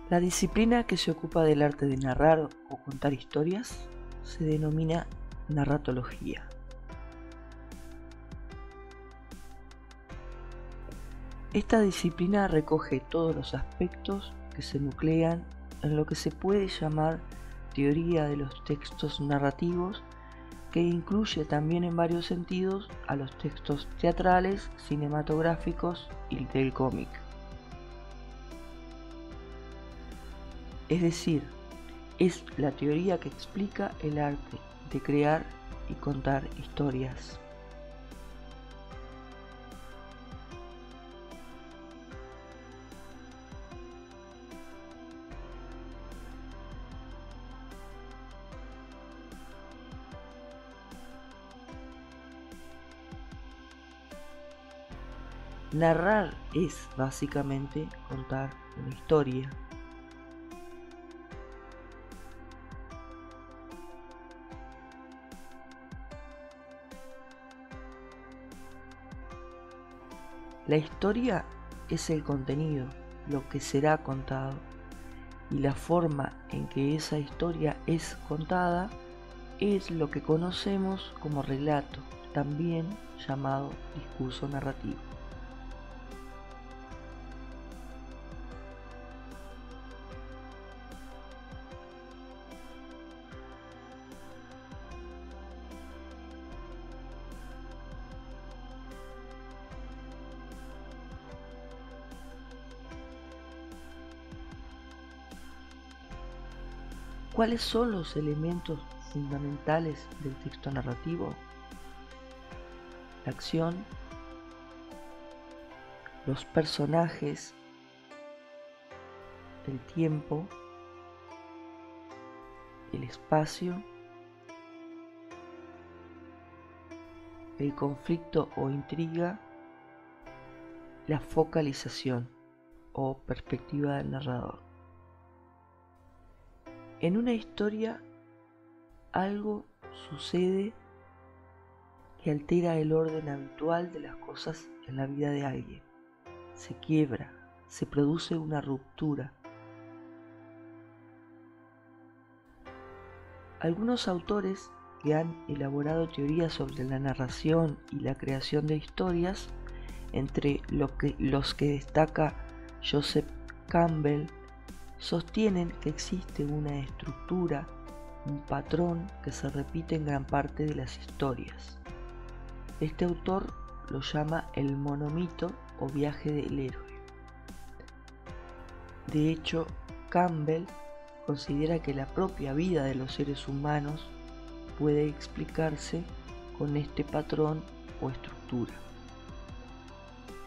La disciplina que se ocupa del arte de narrar o contar historias se denomina narratología. Esta disciplina recoge todos los aspectos que se nuclean en lo que se puede llamar teoría de los textos narrativos, que incluye también en varios sentidos a los textos teatrales, cinematográficos y del cómic. Es decir, es la teoría que explica el arte de crear y contar historias. Narrar es básicamente contar una historia. La historia es el contenido, lo que será contado, y la forma en que esa historia es contada es lo que conocemos como relato, también llamado discurso narrativo. ¿Cuáles son los elementos fundamentales del texto narrativo? La acción, los personajes, el tiempo, el espacio, el conflicto o intriga, la focalización o perspectiva del narrador. En una historia, algo sucede que altera el orden habitual de las cosas en la vida de alguien. Se quiebra, se produce una ruptura. Algunos autores que han elaborado teorías sobre la narración y la creación de historias, entre los que destaca Joseph Campbell, sostienen que existe una estructura, un patrón que se repite en gran parte de las historias. Este autor lo llama el monomito o viaje del héroe. De hecho, Campbell considera que la propia vida de los seres humanos puede explicarse con este patrón o estructura.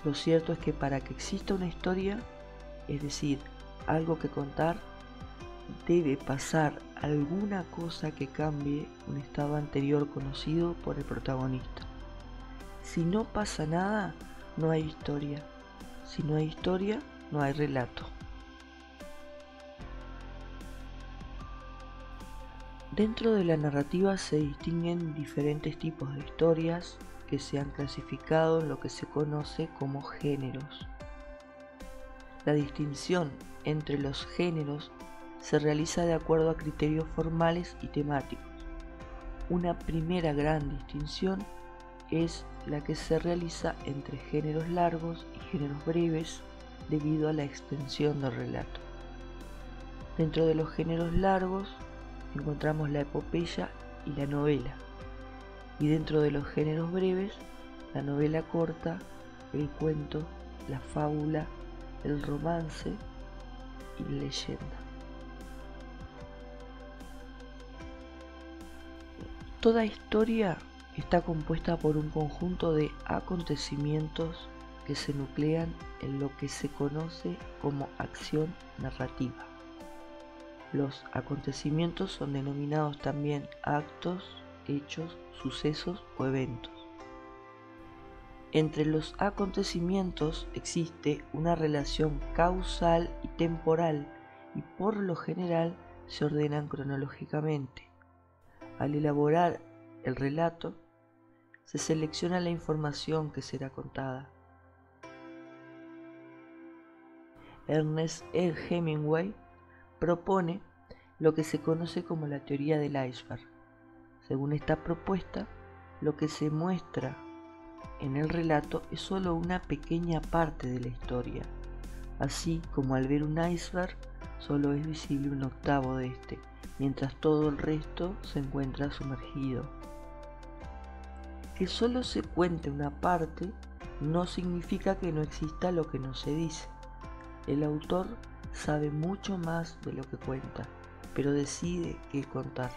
Lo cierto es que para que exista una historia, es decir, algo que contar, debe pasar alguna cosa que cambie un estado anterior conocido por el protagonista. Si no pasa nada, no hay historia. Si no hay historia, no hay relato. Dentro de la narrativa se distinguen diferentes tipos de historias que se han clasificado en lo que se conoce como géneros. La distinción entre los géneros se realiza de acuerdo a criterios formales y temáticos. Una primera gran distinción es la que se realiza entre géneros largos y géneros breves debido a la extensión del relato. Dentro de los géneros largos encontramos la epopeya y la novela, y dentro de los géneros breves, la novela corta, el cuento, la fábula, el romance y la leyenda. Toda historia está compuesta por un conjunto de acontecimientos que se nuclean en lo que se conoce como acción narrativa. Los acontecimientos son denominados también actos, hechos, sucesos o eventos. Entre los acontecimientos existe una relación causal y temporal y por lo general se ordenan cronológicamente. Al elaborar el relato, se selecciona la información que será contada. Ernest Hemingway propone lo que se conoce como la teoría del iceberg. Según esta propuesta, lo que se muestra en el relato es solo una pequeña parte de la historia, así como al ver un iceberg solo es visible un octavo de este, mientras todo el resto se encuentra sumergido. Que solo se cuente una parte no significa que no exista lo que no se dice. El autor sabe mucho más de lo que cuenta, pero decide qué contar.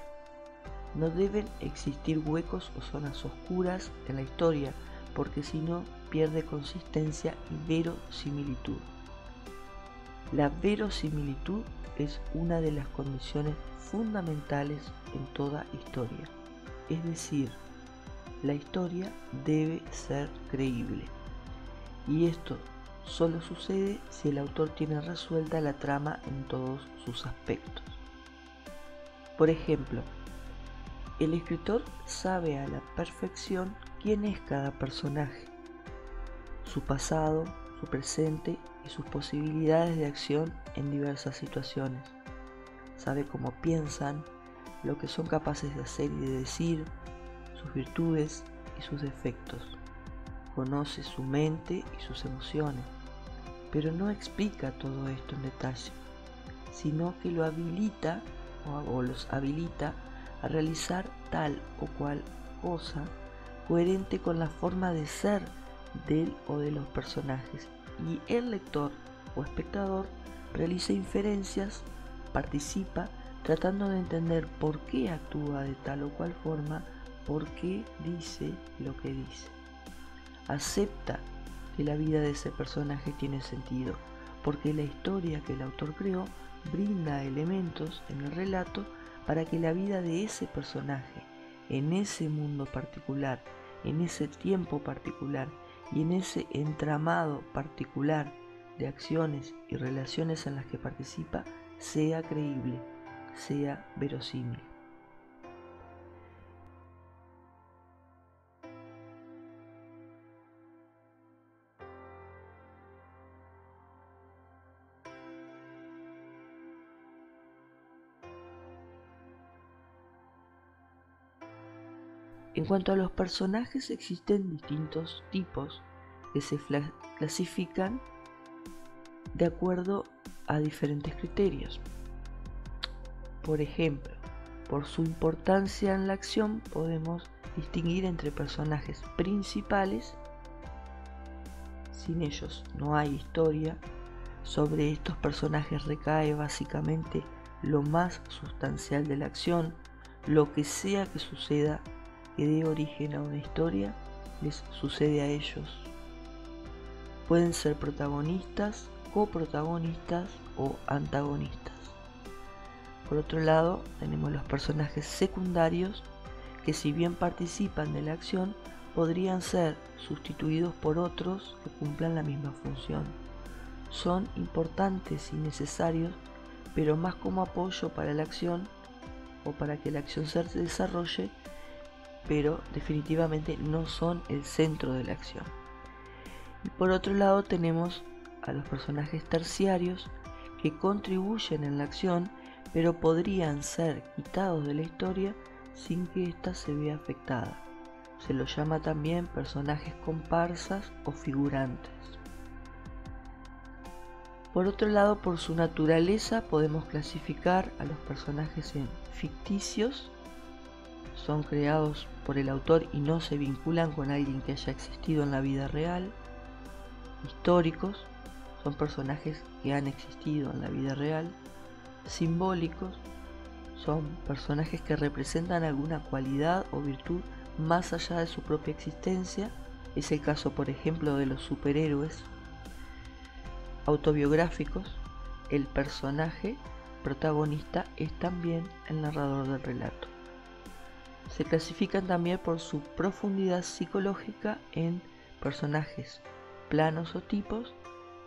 No deben existir huecos o zonas oscuras en la historia, porque si no pierde consistencia y verosimilitud. La verosimilitud es una de las condiciones fundamentales en toda historia, es decir, la historia debe ser creíble, y esto solo sucede si el autor tiene resuelta la trama en todos sus aspectos. Por ejemplo, el escritor sabe a la perfección quién es cada personaje, su pasado, su presente y sus posibilidades de acción en diversas situaciones. Sabe cómo piensan, lo que son capaces de hacer y de decir, sus virtudes y sus defectos. Conoce su mente y sus emociones, pero no explica todo esto en detalle, sino que lo habilita o los habilita a realizar tal o cual cosa coherente con la forma de ser del o de los personajes, y el lector o espectador realiza inferencias, participa tratando de entender por qué actúa de tal o cual forma, por qué dice lo que dice. Acepta que la vida de ese personaje tiene sentido, porque la historia que el autor creó brinda elementos en el relato para que la vida de ese personaje, en ese mundo particular, en ese tiempo particular y en ese entramado particular de acciones y relaciones en las que participa, sea creíble, sea verosímil. En cuanto a los personajes, existen distintos tipos que se clasifican de acuerdo a diferentes criterios. Por ejemplo, por su importancia en la acción podemos distinguir entre personajes principales. Sin ellos no hay historia. Sobre estos personajes recae básicamente lo más sustancial de la acción. Lo que sea que suceda que dé origen a una historia, les sucede a ellos. Pueden ser protagonistas, coprotagonistas o antagonistas. Por otro lado, tenemos los personajes secundarios que, si bien participan de la acción, podrían ser sustituidos por otros que cumplan la misma función. Son importantes y necesarios, pero más como apoyo para la acción o para que la acción se desarrolle, pero definitivamente no son el centro de la acción. Y por otro lado tenemos a los personajes terciarios que contribuyen en la acción, pero podrían ser quitados de la historia sin que ésta se vea afectada. Se los llama también personajes comparsas o figurantes. Por otro lado, por su naturaleza podemos clasificar a los personajes en ficticios. Son creados por el autor y no se vinculan con alguien que haya existido en la vida real. Históricos, son personajes que han existido en la vida real. Simbólicos, son personajes que representan alguna cualidad o virtud más allá de su propia existencia. Es el caso, por ejemplo, de los superhéroes. Autobiográficos, el personaje protagonista es también el narrador del relato. Se clasifican también por su profundidad psicológica en personajes planos o tipos,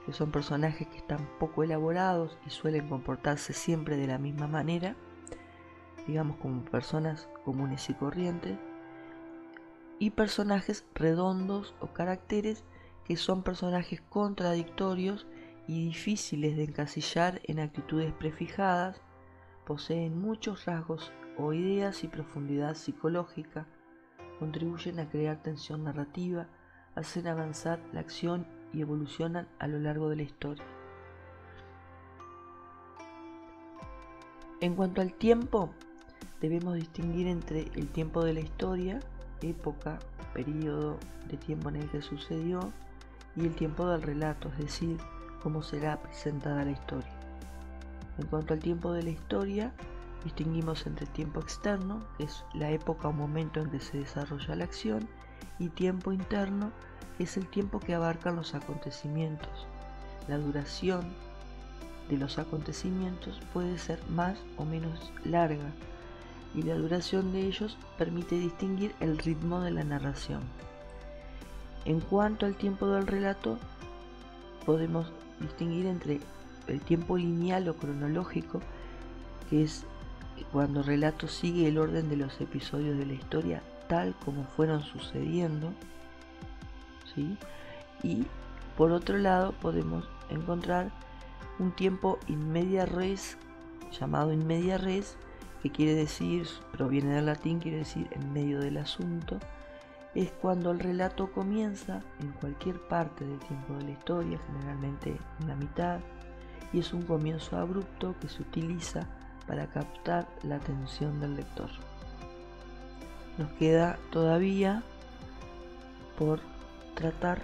que son personajes que están poco elaborados y suelen comportarse siempre de la misma manera, digamos como personas comunes y corrientes, y personajes redondos o caracteres, que son personajes contradictorios y difíciles de encasillar en actitudes prefijadas, poseen muchos rasgos o ideas y profundidad psicológica, contribuyen a crear tensión narrativa, hacen avanzar la acción y evolucionan a lo largo de la historia. En cuanto al tiempo, debemos distinguir entre el tiempo de la historia, época, periodo de tiempo en el que sucedió, y el tiempo del relato, es decir, cómo será presentada la historia. En cuanto al tiempo de la historia, distinguimos entre tiempo externo, que es la época o momento en que se desarrolla la acción, y tiempo interno, que es el tiempo que abarcan los acontecimientos. La duración de los acontecimientos puede ser más o menos larga, y la duración de ellos permite distinguir el ritmo de la narración. En cuanto al tiempo del relato, podemos distinguir entre el tiempo lineal o cronológico, que es cuando el relato sigue el orden de los episodios de la historia tal como fueron sucediendo, ¿sí? Y por otro lado podemos encontrar un tiempo in media res, llamado in media res, que quiere decir, proviene del latín, quiere decir en medio del asunto. Es cuando el relato comienza en cualquier parte del tiempo de la historia, generalmente en la mitad, y es un comienzo abrupto que se utiliza para captar la atención del lector. Nos queda todavía por tratar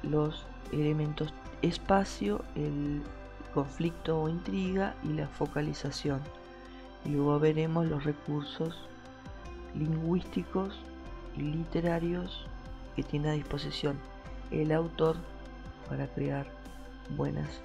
los elementos espacio, el conflicto o intriga y la focalización. Y luego veremos los recursos lingüísticos y literarios que tiene a disposición el autor para crear buenas